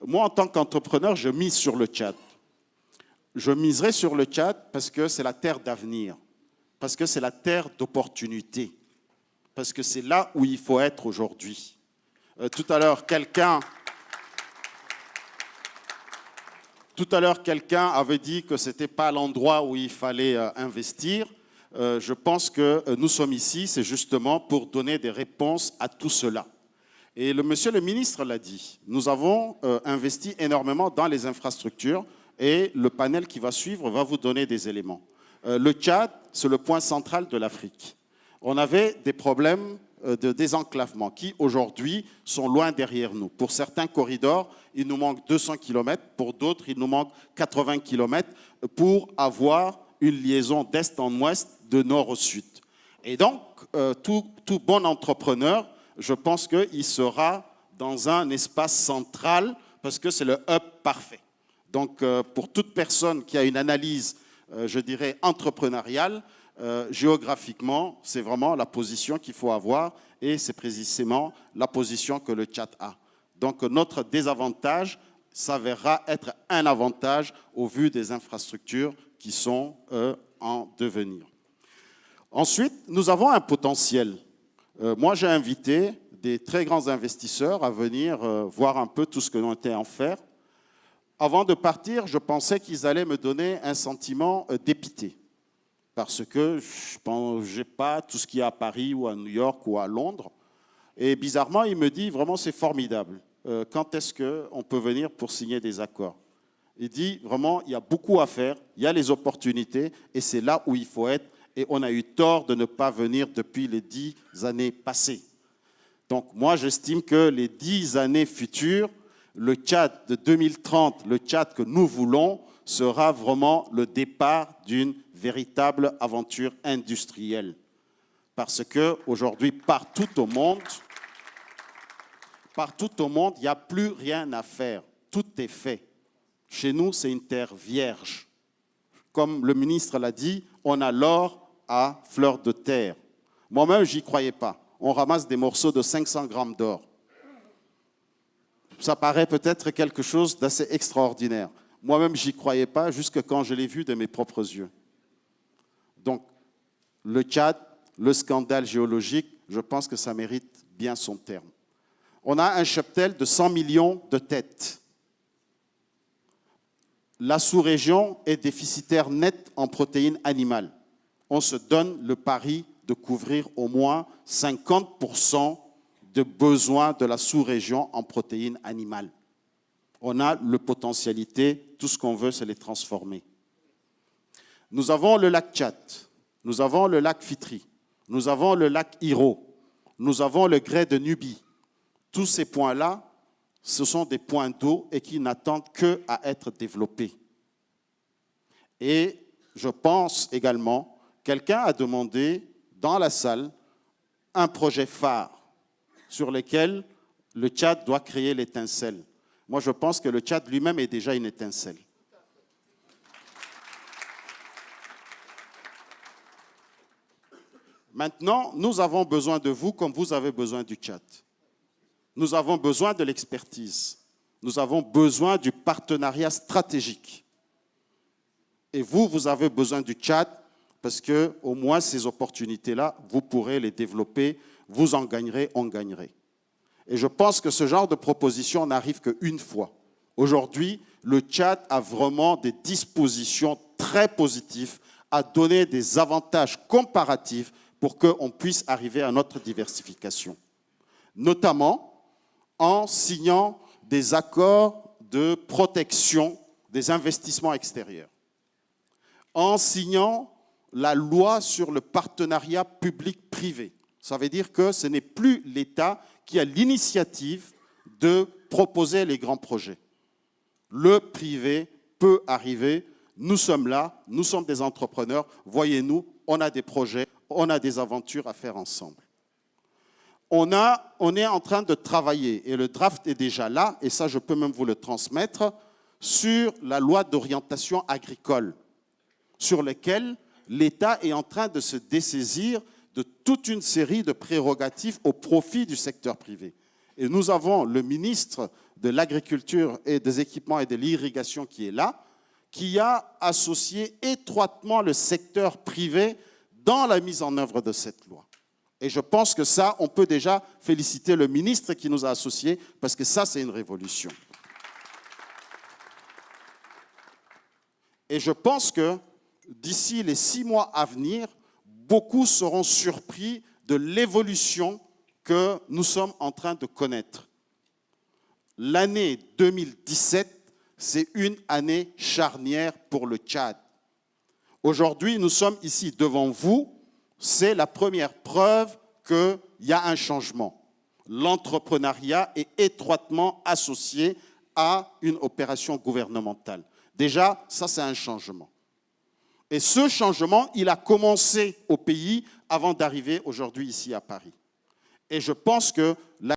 moi, en tant qu'entrepreneur, je mise sur le Tchad. Je miserai sur le Tchad parce que c'est la terre d'avenir, parce que c'est la terre d'opportunité, parce que c'est là où il faut être aujourd'hui. Tout à l'heure, quelqu'un avait dit que ce n'était pas l'endroit où il fallait investir. Je pense que nous sommes ici, c'est justement pour donner des réponses à tout cela. Et monsieur le ministre l'a dit, nous avons investi énormément dans les infrastructures et le panel qui va suivre va vous donner des éléments. Le Tchad, c'est le point central de l'Afrique. On avait des problèmes de désenclavement qui, aujourd'hui, sont loin derrière nous. Pour certains corridors, il nous manque 200 km, pour d'autres, il nous manque 80 km pour avoir une liaison d'est en ouest, de nord au sud. Et donc, tout bon entrepreneur, je pense qu'il sera dans un espace central parce que c'est le hub parfait. Donc, pour toute personne qui a une analyse, je dirais, entrepreneuriale, géographiquement, c'est vraiment la position qu'il faut avoir et c'est précisément la position que le Tchad a. Donc, notre désavantage s'avérera être un avantage au vu des infrastructures qui sont en devenir. Ensuite, nous avons un potentiel. Moi, j'ai invité des très grands investisseurs à venir voir un peu tout ce que l'on était en faire. Avant de partir, je pensais qu'ils allaient me donner un sentiment d'épité. Parce que je n'ai pas tout ce qu'il y a à Paris ou à New York ou à Londres. Et bizarrement, il me dit, vraiment, c'est formidable. Quand est-ce qu'on peut venir pour signer des accords? Il dit, vraiment, il y a beaucoup à faire, il y a les opportunités, et c'est là où il faut être. Et on a eu tort de ne pas venir depuis les 10 années passées. Donc, moi, j'estime que les 10 années futures, le Tchad de 2030, le Tchad que nous voulons, sera vraiment le départ d'une véritable aventure industrielle. Parce qu'aujourd'hui, partout au monde, il n'y a plus rien à faire. Tout est fait. Chez nous, c'est une terre vierge. Comme le ministre l'a dit, on a l'or à fleur de terre. Moi-même, je n'y croyais pas. On ramasse des morceaux de 500 grammes d'or. Ça paraît peut-être quelque chose d'assez extraordinaire. Moi-même, je n'y croyais pas jusque quand je l'ai vu de mes propres yeux. Donc, le Tchad, le scandale géologique, je pense que ça mérite bien son terme. On a un cheptel de 100 millions de têtes. La sous-région est déficitaire net en protéines animales. On se donne le pari de couvrir au moins 50% de besoins de la sous-région en protéines animales. On a la potentialité, tout ce qu'on veut, c'est les transformer. Nous avons le lac Tchad, nous avons le lac Fitri, nous avons le lac Iro, nous avons le grès de Nubie. Tous ces points-là, ce sont des points d'eau et qui n'attendent qu'à être développés. Et je pense également, quelqu'un a demandé dans la salle un projet phare sur lequel le Tchad doit créer l'étincelle. Moi, je pense que le Tchad lui-même est déjà une étincelle. Maintenant, nous avons besoin de vous comme vous avez besoin du Tchad. Nous avons besoin de l'expertise. Nous avons besoin du partenariat stratégique. Et vous, vous avez besoin du Tchad parce qu'au moins ces opportunités-là, vous pourrez les développer, vous en gagnerez, on gagnerait. Et je pense que ce genre de proposition n'arrive qu'une fois. Aujourd'hui, le Tchad a vraiment des dispositions très positives à donner des avantages comparatifs pour qu'on puisse arriver à notre diversification. Notamment en signant des accords de protection des investissements extérieurs, en signant la loi sur le partenariat public-privé. Ça veut dire que ce n'est plus l'État qui a l'initiative de proposer les grands projets. Le privé peut arriver, nous sommes là, nous sommes des entrepreneurs, voyez-nous, on a des projets, on a des aventures à faire ensemble. On est en train de travailler, et le draft est déjà là, et ça je peux même vous le transmettre, sur la loi d'orientation agricole, sur laquelle l'État est en train de se dessaisir de toute une série de prérogatives au profit du secteur privé. Et nous avons le ministre de l'agriculture et des équipements et de l'irrigation qui est là, qui a associé étroitement le secteur privé dans la mise en œuvre de cette loi. Et je pense que ça, on peut déjà féliciter le ministre qui nous a associés, parce que ça, c'est une révolution. Et je pense que d'ici les 6 mois à venir, beaucoup seront surpris de l'évolution que nous sommes en train de connaître. L'année 2017, c'est une année charnière pour le Tchad. Aujourd'hui, nous sommes ici devant vous. C'est la première preuve qu'il y a un changement. L'entrepreneuriat est étroitement associé à une opération gouvernementale. Déjà, ça, c'est un changement. Et ce changement, il a commencé au pays avant d'arriver aujourd'hui ici à Paris. Et je pense que